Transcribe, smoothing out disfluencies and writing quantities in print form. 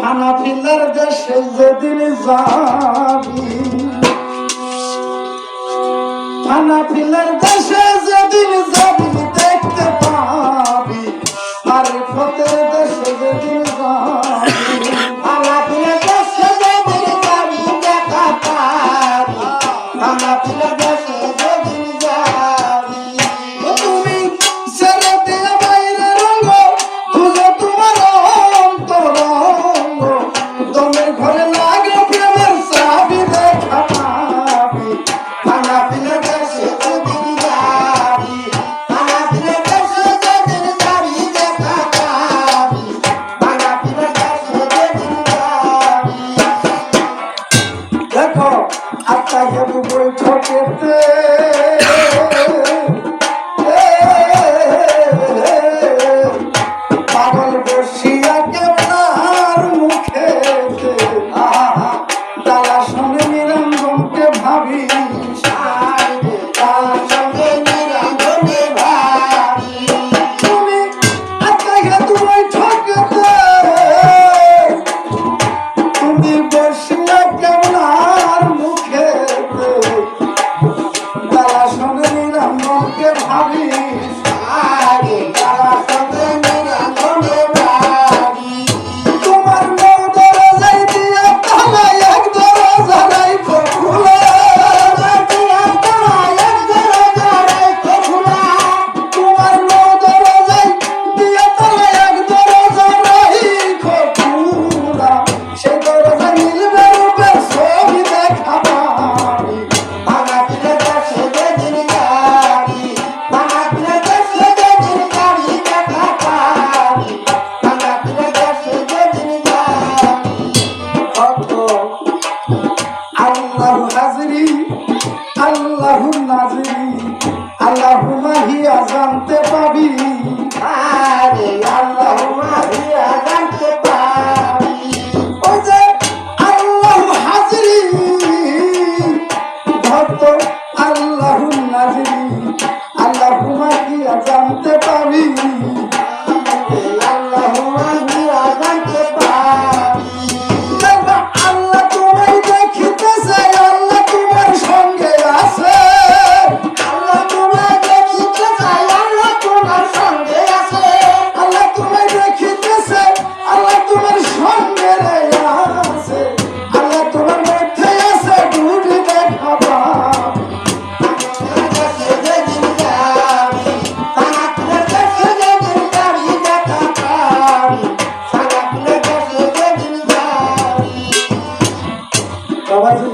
হানাফিলার দেশে যেদিন যাবি, হানাফিলার দেশে যেদিন যাবি দেখতে পাবি, মারিফতের দেশে যেদিন যাবি, হানাফিলার দেশে যেদিন যাবি দেখা পাবি, হানাফিলার দেশে যেদিন যাবি। তুমি ছেড়ে দিয়ে বাইরে রঙ খুঁজে তোমার অন্তরঙ্গ, দমের ঘরে লাগে প্রেমের চাবি দেখা পাবি, হানাফিলার দেশে যেদিন যাবি, হানাফিলার দেশে যেদিন যাবি দেখা পাবি, হানাফিলার দেশে যেদিন যাবি। দেখো আত্মা হেতু বৈঠকেতে পাগল বসিয়া কেমনার মুখেতে তারা শোনে নিরঞ্জনকে ভাবি, তারা শোনে নিরঞ্জনকে ভাবি। তুমি আত্মা হেতু বৈঠকেতে তুমি বসিয়া কেমনার মুখেতে তারা শোনে নিরঞ্জনকে ভাবি, তারা শোনে নিরঞ্জনকে ভাবি। তোমার নৌ দরজায় দিয়া তালা এক দরজা রাইখো খোলা, দিয়া তালা এক দরজা রাইখো খোলা। তোমার নৌ দরজায় দিয়া তালা এক দরজা রাইখো খোলা, সেই দরজা মিলবে রূপের ছবি দেখা পাবি, হানাফিলার দেশে যেদিন যাবি, হানাফিলার দেশে যেদিন যাবি দেখা পাবি, হানাফিলার দেশে যেদিন যাবি। ভক্ত আল্লাহু হাজিরি আল্লাহু নাজিরি আল্লাহু মাহিয়া জানতে পাবি, আরে আল্লাহু মাহিয়া জানতে পাবি। ওই যে আল্লাহু হাজিরি ভক্ত আল্লাহু নাজিরি আল্লাহু মাহিয়া জানতে পাবি, আল্লাহু মাহিয়া জানতে পাবি। দেখবা আল্লাহ তোমায় দেখিতেছে, আল্লাহ তোমার সঙ্গে আছে, আল্লাহ তোমায় দেখিতেছে, আল্লাহ তোমার সঙ্গে আছে, আল্লাহ তোমায় দেখিতেছে, আল্লাহ তোমার সঙ্গে আছে, আল্লাহ তোমার মধ্যে আছে, ডুবি দেখা পাবি, হানাফিলার দেশে যেদিন যাবি, হানাফিলার দেশে যেদিন যাবি দেখা পাবি, হানাফিলার দেশে যেদিন যাবি। বাবাজি